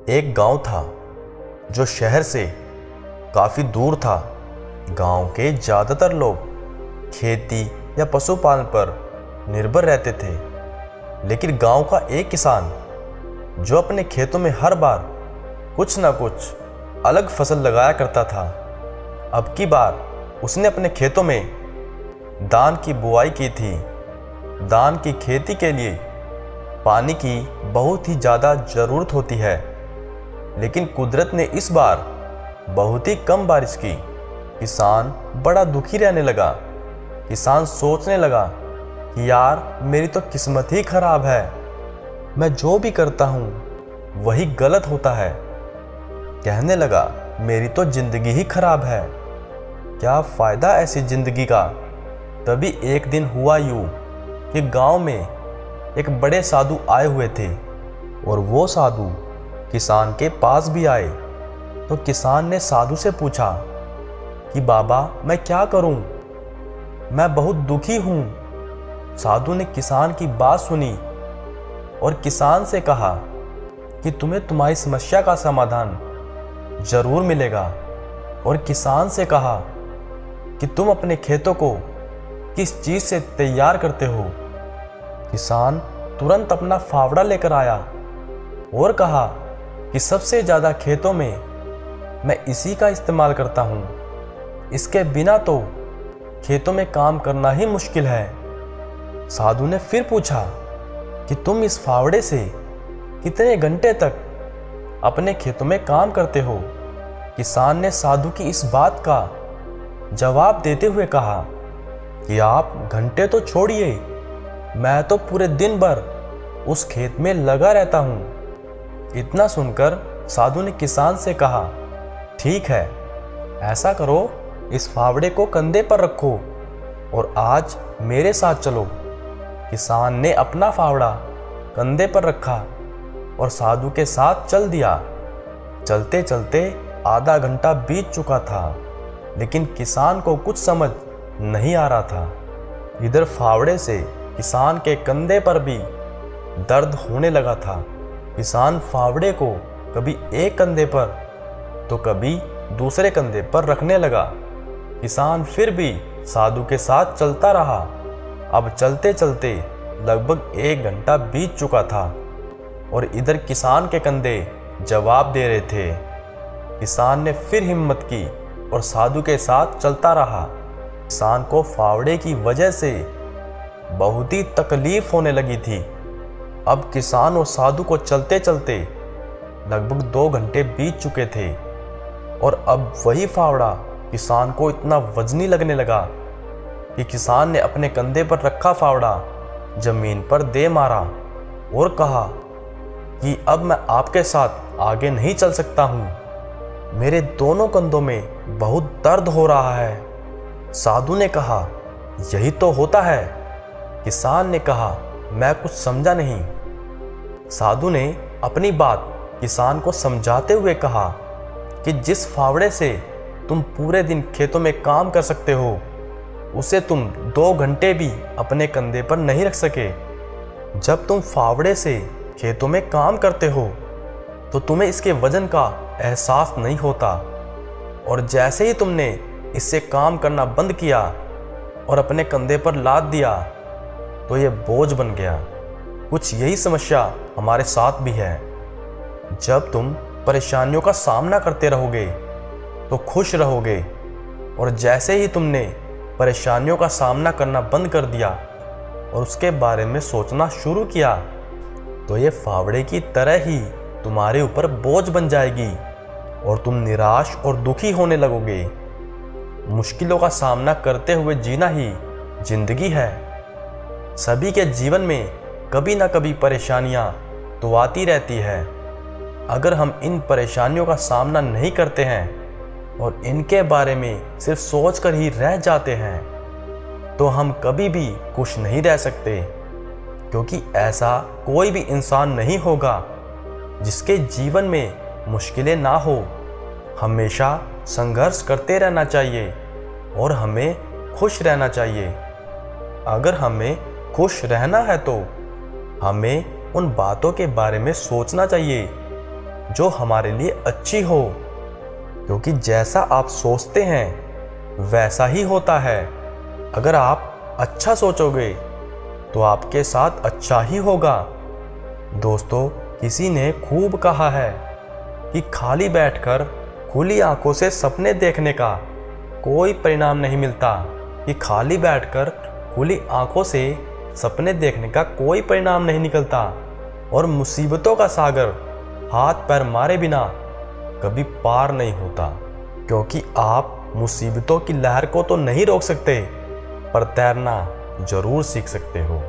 एक गांव था जो शहर से काफ़ी दूर था। गांव के ज़्यादातर लोग खेती या पशुपालन पर निर्भर रहते थे, लेकिन गांव का एक किसान जो अपने खेतों में हर बार कुछ ना कुछ अलग फसल लगाया करता था, अब की बार उसने अपने खेतों में धान की बुआई की थी। धान की खेती के लिए पानी की बहुत ही ज़्यादा ज़रूरत होती है, लेकिन कुदरत ने इस बार बहुत ही कम बारिश की। किसान बड़ा दुखी रहने लगा। किसान सोचने लगा कि यार, मेरी तो किस्मत ही खराब है। मैं जो भी करता हूँ वही गलत होता है। कहने लगा, मेरी तो जिंदगी ही खराब है, क्या फ़ायदा ऐसी जिंदगी का। तभी एक दिन हुआ यूँ कि गांव में एक बड़े साधु आए हुए थे और वो साधु किसान के पास भी आए। तो किसान ने साधु से पूछा कि बाबा, मैं क्या करूं, मैं बहुत दुखी हूं। साधु ने किसान की बात सुनी और किसान से कहा कि तुम्हें तुम्हारी समस्या का समाधान जरूर मिलेगा, और किसान से कहा कि तुम अपने खेतों को किस चीज़ से तैयार करते हो। किसान तुरंत अपना फावड़ा लेकर आया और कहा कि सबसे ज़्यादा खेतों में मैं इसी का इस्तेमाल करता हूँ। इसके बिना तो खेतों में काम करना ही मुश्किल है। साधु ने फिर पूछा कि तुम इस फावड़े से कितने घंटे तक अपने खेतों में काम करते हो। किसान ने साधु की इस बात का जवाब देते हुए कहा कि आप घंटे तो छोड़िए, मैं तो पूरे दिन भर उस खेत में लगा रहता हूँ। इतना सुनकर साधु ने किसान से कहा, ठीक है, ऐसा करो, इस फावड़े को कंधे पर रखो और आज मेरे साथ चलो। किसान ने अपना फावड़ा कंधे पर रखा और साधु के साथ चल दिया। चलते चलते आधा घंटा बीत चुका था, लेकिन किसान को कुछ समझ नहीं आ रहा था। इधर फावड़े से किसान के कंधे पर भी दर्द होने लगा था। किसान फावड़े को कभी एक कंधे पर तो कभी दूसरे कंधे पर रखने लगा। किसान फिर भी साधु के साथ चलता रहा। अब चलते चलते लगभग एक घंटा बीत चुका था और इधर किसान के कंधे जवाब दे रहे थे। किसान ने फिर हिम्मत की और साधु के साथ चलता रहा। किसान को फावड़े की वजह से बहुत ही तकलीफ होने लगी थी। अब किसान और साधु को चलते चलते लगभग 2 घंटे बीत चुके थे और अब वही फावड़ा किसान को इतना वजनी लगने लगा कि किसान ने अपने कंधे पर रखा फावड़ा जमीन पर दे मारा और कहा कि अब मैं आपके साथ आगे नहीं चल सकता हूँ, मेरे दोनों कंधों में बहुत दर्द हो रहा है। साधु ने कहा, यही तो होता है। किसान ने कहा, मैं कुछ समझा नहीं। साधु ने अपनी बात किसान को समझाते हुए कहा कि जिस फावड़े से तुम पूरे दिन खेतों में काम कर सकते हो, उसे तुम 2 घंटे भी अपने कंधे पर नहीं रख सके। जब तुम फावड़े से खेतों में काम करते हो तो तुम्हें इसके वजन का एहसास नहीं होता, और जैसे ही तुमने इससे काम करना बंद किया और अपने कंधे पर लाद दिया तो ये बोझ बन गया। कुछ यही समस्या हमारे साथ भी है। जब तुम परेशानियों का सामना करते रहोगे तो खुश रहोगे, और जैसे ही तुमने परेशानियों का सामना करना बंद कर दिया और उसके बारे में सोचना शुरू किया तो ये फावड़े की तरह ही तुम्हारे ऊपर बोझ बन जाएगी और तुम निराश और दुखी होने लगोगे। मुश्किलों का सामना करते हुए जीना ही जिंदगी है। सभी के जीवन में कभी ना कभी परेशानियां तो आती रहती है। अगर हम इन परेशानियों का सामना नहीं करते हैं और इनके बारे में सिर्फ सोचकर ही रह जाते हैं तो हम कभी भी खुश नहीं रह सकते, क्योंकि ऐसा कोई भी इंसान नहीं होगा जिसके जीवन में मुश्किलें ना हो। हमेशा संघर्ष करते रहना चाहिए और हमें खुश रहना चाहिए। अगर हमें खुश रहना है तो हमें उन बातों के बारे में सोचना चाहिए जो हमारे लिए अच्छी हो, क्योंकि जैसा आप सोचते हैं वैसा ही होता है। अगर आप अच्छा सोचोगे तो आपके साथ अच्छा ही होगा। दोस्तों, किसी ने खूब कहा है कि खाली बैठकर खुली आंखों से सपने देखने का कोई परिणाम नहीं मिलता, कि खाली बैठकर खुली आंखों से सपने देखने का कोई परिणाम नहीं निकलता, और मुसीबतों का सागर हाथ पैर मारे बिना कभी पार नहीं होता। क्योंकि आप मुसीबतों की लहर को तो नहीं रोक सकते, पर तैरना जरूर सीख सकते हो।